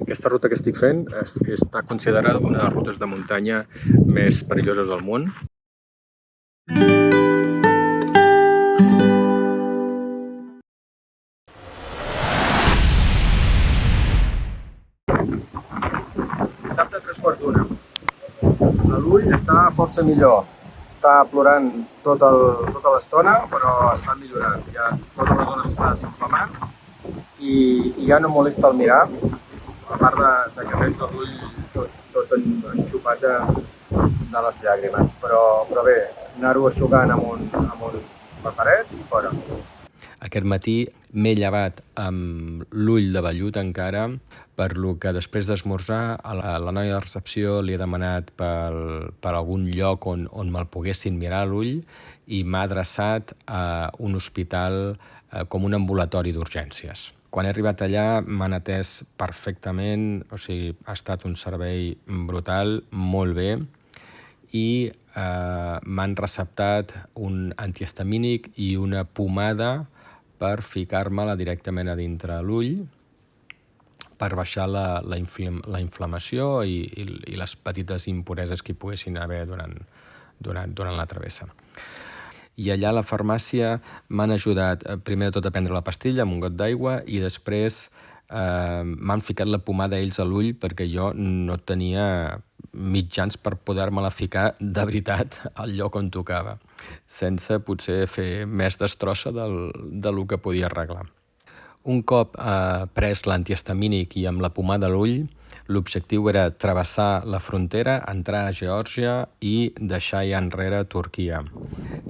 Aquesta ruta que estic fent està considerada una de les rutes de muntanya més perilloses del món. Dissabte a 3:15. L'ull està força millor. Està plorant tota l'estona, però està millorant. Ja tota la zona s'està desinflamant i ja no molesta el mirar, a part de que tens l'ull tot enxupat de les llàgrimes. Però bé, anar-ho aixugant amb la paret i fora. Aquest matí m'he llevat amb l'ull de vellut encara, per lo que després d'esmorzar a la noia de recepció li he demanat per algun lloc on me'l poguessin mirar l'ull i m'ha adreçat a un hospital com un ambulatori d'urgències. Quan he arribat allà m'han atès perfectament, o sigui, ha estat un servei brutal, molt bé, i m'han receptat un antihistamínic i una pomada per ficar-me-la directament a dintre l'ull per baixar la inflamació i les petites impureses que hi poguessin haver durant la travessa. I allà a la farmàcia m'han ajudat primer de tot a prendre la pastilla amb un got d'aigua i després m'han ficat la pomada ells a l'ull perquè jo no tenia mitjans per poder-me-la ficar de veritat al lloc on tocava, sense potser fer més destrossa del que podia arreglar. Un cop pres l'antihistamínic i amb la pomada a l'ull, l'objectiu era travessar la frontera, entrar a Geòrgia i deixar ja enrere Turquia.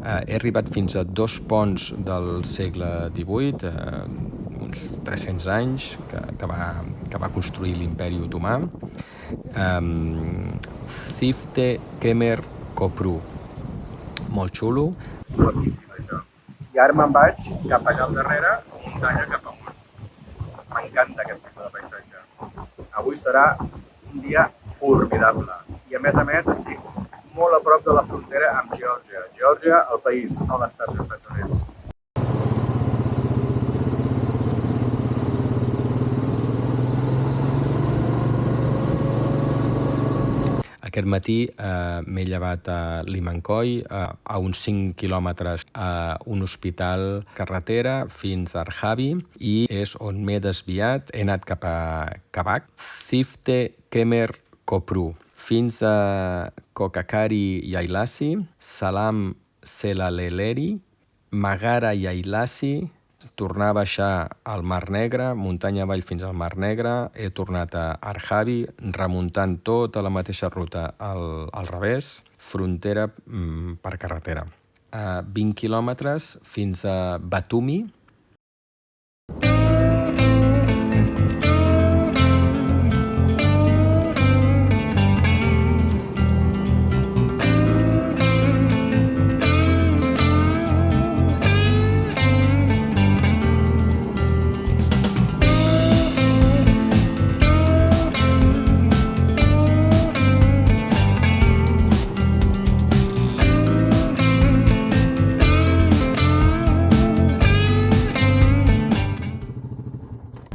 He arribat fins a 2 ponts del segle XVIII, uns 300 anys, que va construir l'imperi otomà. Sifte Kemer Kopru. Molt xulo. Guapíssim, això. I ara me'n vaig cap allà al darrere, muntanya cap amunt. M'encanta aquest tipus de paisatge. Avui serà un dia formidable. I a més estic molt a prop de la frontera amb Geòrgia. Geòrgia, el país, no l'estat dels Estats Units. Aquest matí m'he llevat a Limankoi, a uns 5 quilòmetres a un hospital carretera fins a Arhavi, i és on m'he desviat. He anat cap a Kabak, Sifte Kemer Kopru, fins a Kokakari Yaylasi, Salam Selaleleri, Magara Yaylasi, tornar a baixar al Mar Negre, muntanya avall fins al Mar Negre, he tornat a Arhavi, remuntant tota la mateixa ruta al revés, frontera per carretera. 20 quilòmetres fins a Batumi.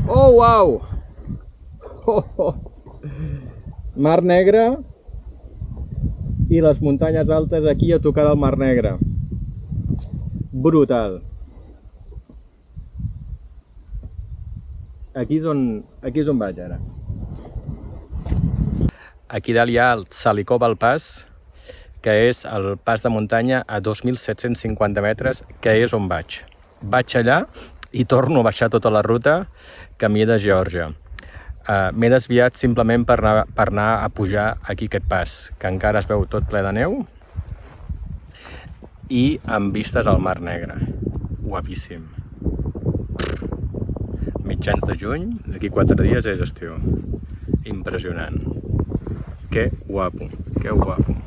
Oh, uau! Mar Negre i les muntanyes altes aquí a tocar del Mar Negre. Brutal! Aquí és on vaig ara. Aquí dalt hi ha el Tsalikobal Pass, que és el pas de muntanya a 2.750 metres, que és on vaig. Vaig allà i torno a baixar tota la ruta camí de Geòrgia. M'he desviat simplement per anar a pujar aquí aquest pas, que encara es veu tot ple de neu i amb vistes al Mar Negre. Guapíssim. Mitjans de juny, d'aquí 4 dies és estiu. Impressionant. Que guapo, que guapo.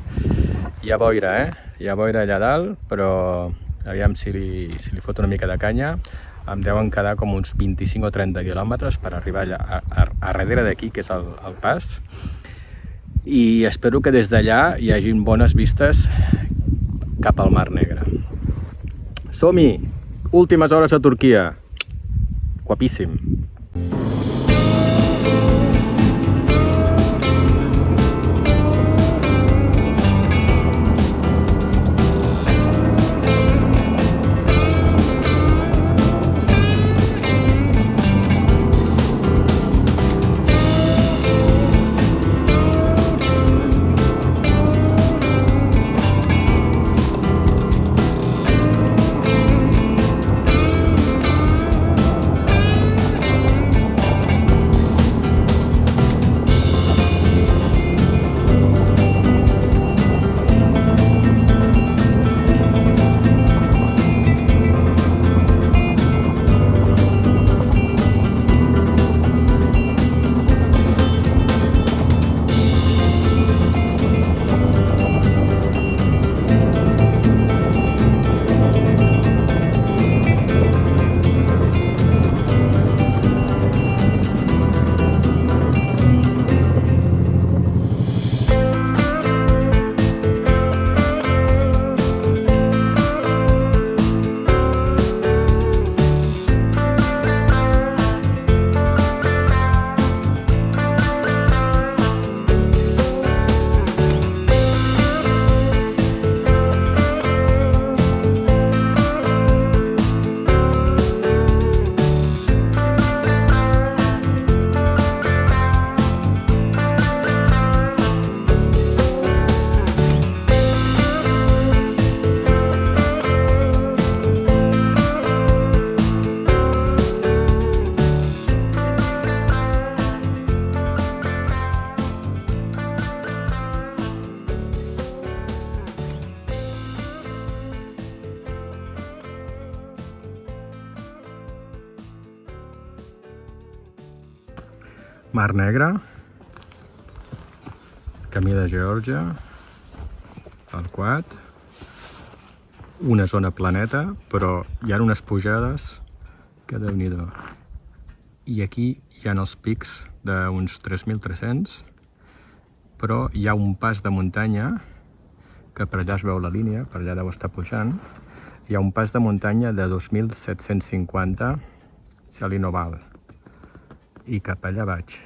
Hi ha boira, Hi ha boira allà dalt, però aviam si li fot una mica de canya. Em deuen quedar com uns 25 o 30 quilòmetres per arribar allà, a darrere d'aquí, que és el pas. I espero que des d'allà hi hagin bones vistes cap al Mar Negre. Som-hi! Últimes hores a Turquia. Guapíssim. Mar Negre, Camí de Geòrgia, el Quad, una zona planeta, però hi ha unes pujades que Déu-n'hi-do. I aquí hi ha els pics d'uns 3.300, però hi ha un pas de muntanya, que per allà es veu la línia, per allà deu estar pujant, hi ha un pas de muntanya de 2.750 Salinoval, i cap allà vaig.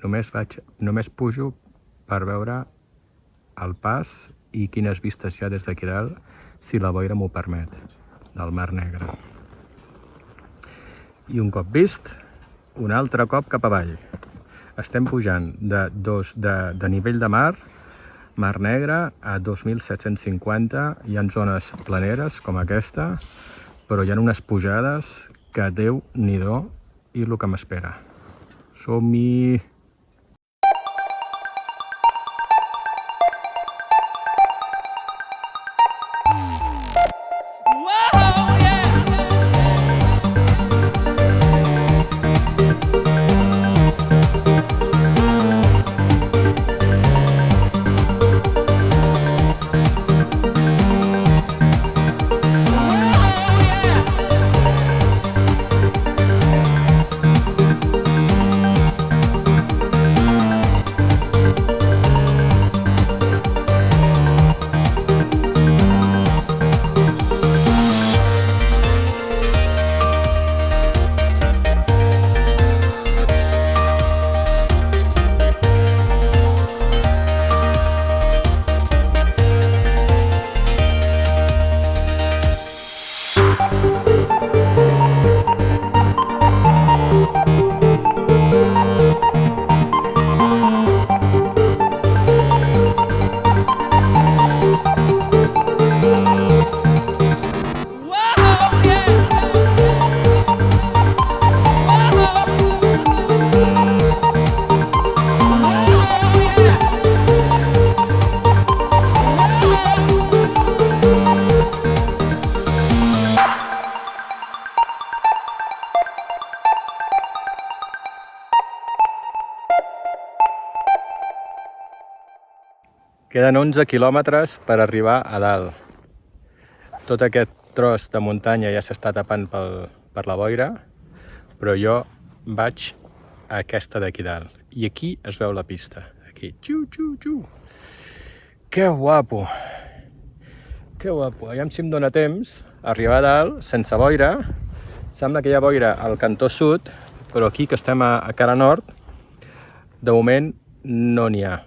Només pujo per veure el pas i quines vistes hi ha des d'aquí dalt, si la boira m'ho permet, del Mar Negre. I un cop vist, un altre cop cap avall. Estem pujant de nivell de mar, Mar Negre, a 2.750. Hi ha zones planeres com aquesta, però hi ha unes pujades que Déu-n'hi-do i el que m'espera. Som-hi! Queden 11 quilòmetres per arribar a dalt. Tot aquest tros de muntanya ja s'està tapant per la boira, però jo vaig a aquesta d'aquí dalt. I aquí es veu la pista. Aquí. Xiu, xiu, xiu. Que guapo! Que guapo. Aviam si em dóna temps a arribar a dalt sense boira. Sembla que hi ha boira al cantó sud, però aquí, que estem a cara nord, de moment no n'hi ha.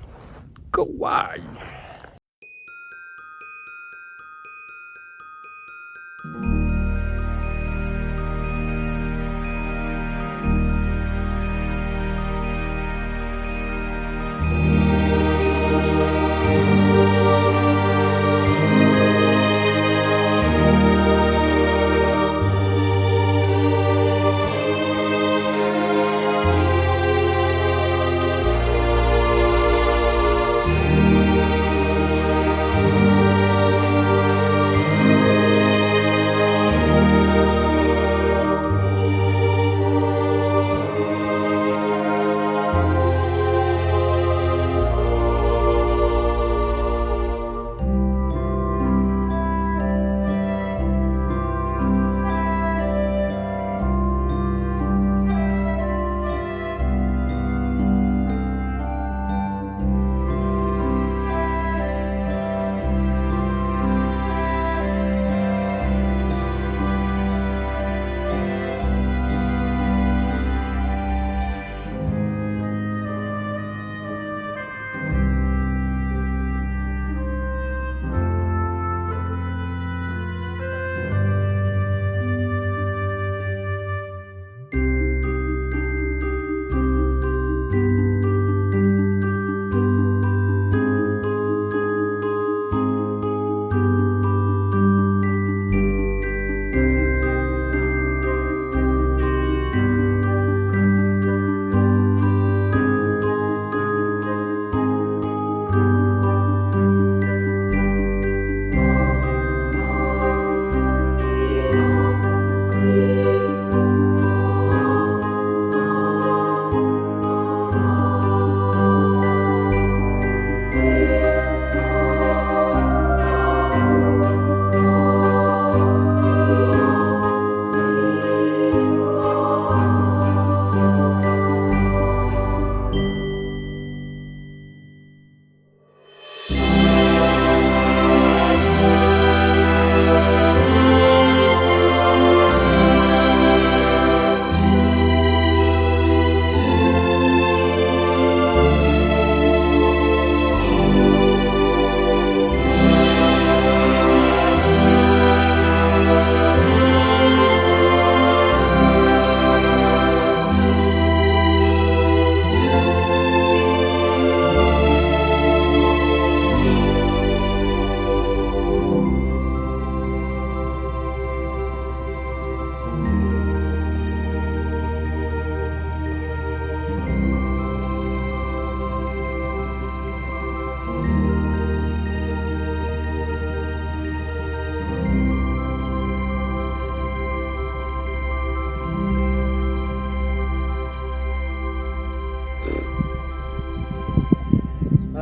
Que guai!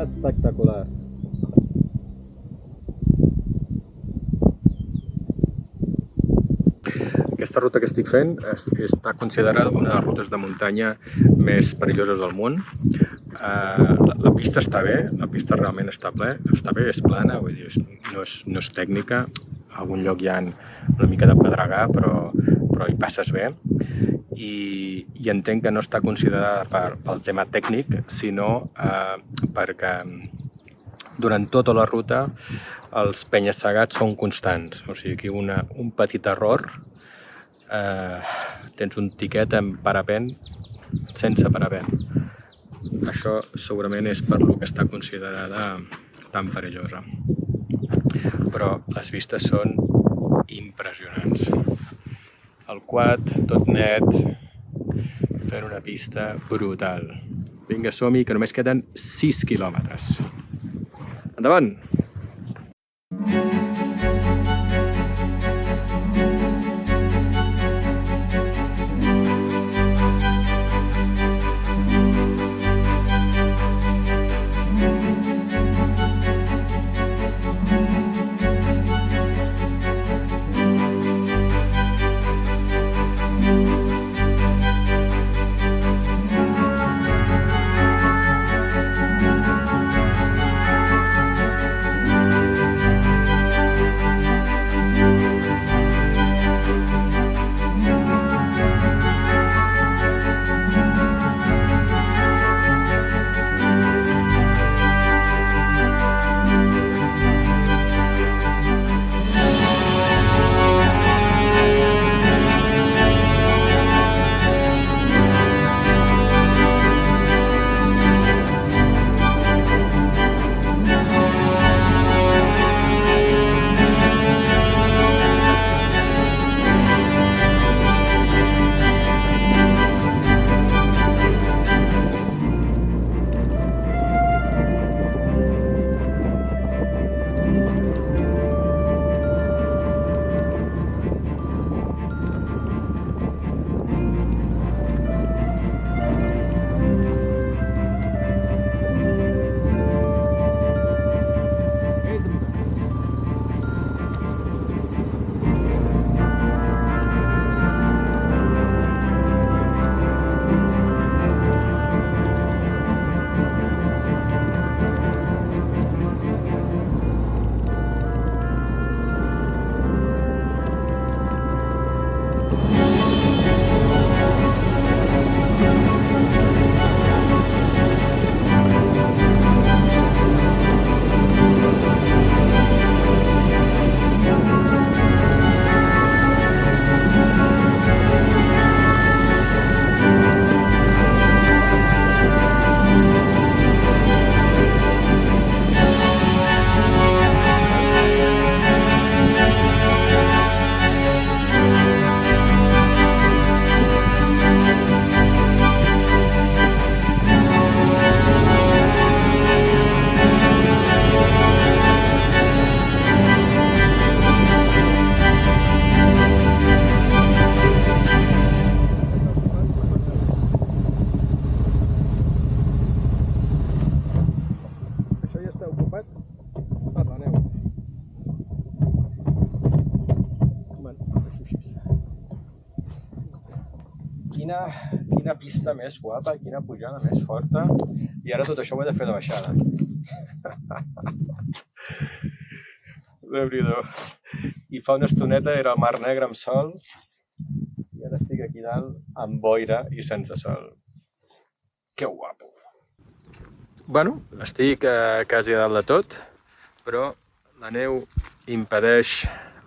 espectacular. Aquesta ruta que estic fent està considerada una de les rutes de muntanya més perilloses del món. La pista està bé, la pista realment està bé, és plana, vull dir, no és tècnica. A algun lloc hi ha una mica de pedregar, però hi passes bé. I entenc que no està considerada pel tema tècnic, sinó perquè durant tota la ruta els penya-segats són constants. O sigui, que un petit error, tens un tiquet amb parapent sense parapent. Això segurament és per lo que està considerada tan perillosa. Però les vistes són impressionants. El quad, tot net, fent una pista brutal. Vinga, som-hi, que només queden 6 quilòmetres. Endavant! Quina pista més guapa, quina pujada més forta, i ara tot això ho he de fer de baixada. Déu-n'hi-do. I fa una estoneta era el Mar Negre amb sol, i ara estic aquí dalt amb boira i sense sol. Que guapo! Bueno, estic quasi a dalt de tot, però la neu impedeix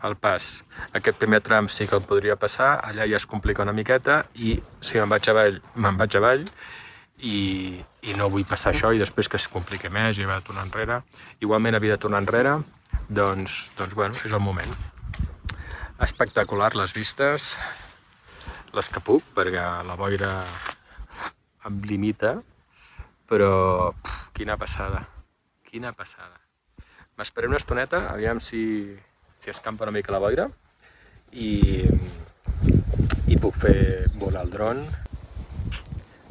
el pas. Aquest primer tram sí que el podria passar, allà ja es complica una miqueta i si me'n vaig avall i no vull passar això i després que es compliqui més i haver de tornar enrere. Igualment havia de tornar enrere, doncs bueno, és el moment. Espectacular les vistes, les que puc, perquè la boira em limita, però quina passada, quina passada. M'esperé una estoneta, aviam si escampa una mica la boira i puc fer volar el dron.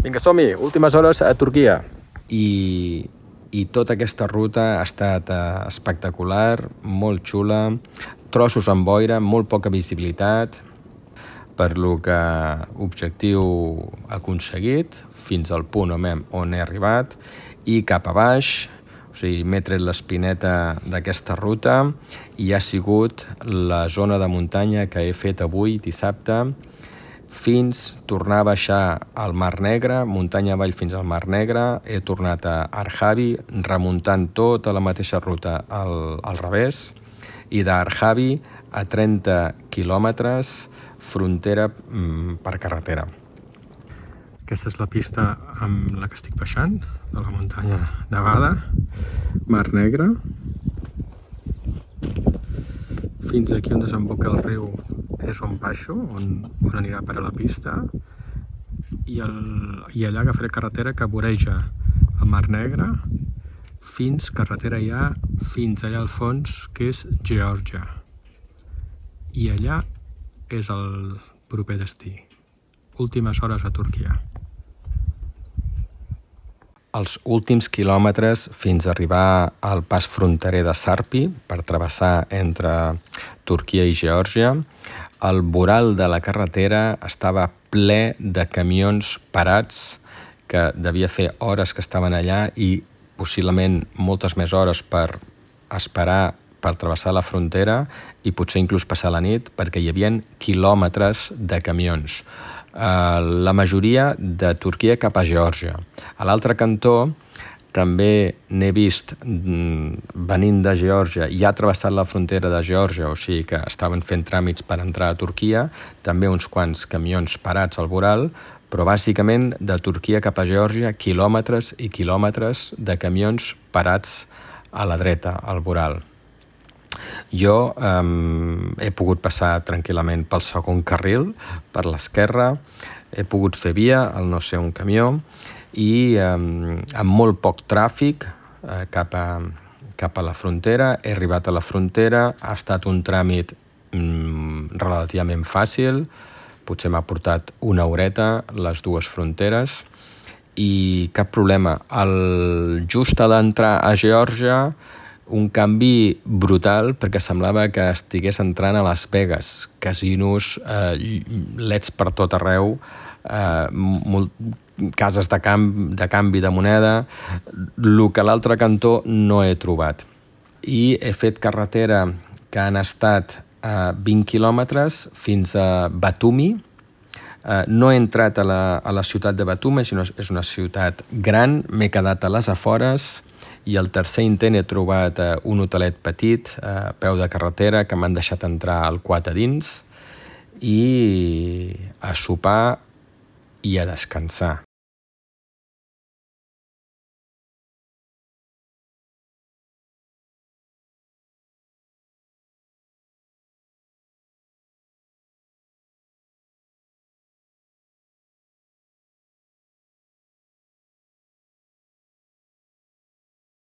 Vinga, som-hi! Últimes hores a Turquia. I i tota aquesta ruta ha estat espectacular, molt xula, trossos amb boira, molt poca visibilitat, per lo que objectiu aconseguit fins al punt on he arribat i cap a baix, o sigui, m'he tret l'espineta d'aquesta ruta i ha sigut la zona de muntanya que he fet avui, dissabte, fins tornar a baixar al Mar Negre, muntanya avall fins al Mar Negre, he tornat a Arjavi, remuntant tota la mateixa ruta al revés, i d'Arjavi a 30 quilòmetres, frontera per carretera. Aquesta és la pista amb la que estic baixant, de la muntanya nevada, Mar Negre. Fins aquí on desemboca el riu és on baixo, on anirà a parar la pista, i allà agafaré carretera que voreja el Mar Negre, carretera ja fins allà al fons, que és Geòrgia. I allà és el proper destí. Últimes hores a Turquia. Els últims quilòmetres fins a arribar al pas fronterer de Sarpi, per travessar entre Turquia i Geòrgia, el voral de la carretera estava ple de camions parats que devia fer hores que estaven allà i possiblement moltes més hores per esperar per travessar la frontera i potser inclús passar la nit, perquè hi havia quilòmetres de camions. La majoria de Turquia cap a Geòrgia. A l'altre cantó també n'he vist venint de Geòrgia, ja ha travessat la frontera de Geòrgia, o sigui que estaven fent tràmits per entrar a Turquia, també uns quants camions parats al voral, però bàsicament de Turquia cap a Geòrgia, quilòmetres i quilòmetres de camions parats a la dreta, al voral. Jo he pogut passar tranquil·lament pel segon carril, per l'esquerra, he pogut fer via, al no ser un camió, i amb molt poc tràfic cap a la frontera. He arribat a la frontera, ha estat un tràmit relativament fàcil, potser m'ha portat una horeta les dues fronteres i cap problema. Just a l'entrar a Geòrgia, un canvi brutal, perquè semblava que estigués entrant a Las Vegas, casinos, leds per tot arreu, cases de canvi de moneda, el que a l'altre cantó no he trobat. I he fet carretera que han estat 20 quilòmetres fins a Batumi. No he entrat a la ciutat de Batumi, sinó és una ciutat gran, m'he quedat a les afores, i al tercer intent he trobat un hotelet petit a peu de carretera que m'han deixat entrar al quad a dins i a sopar i a descansar.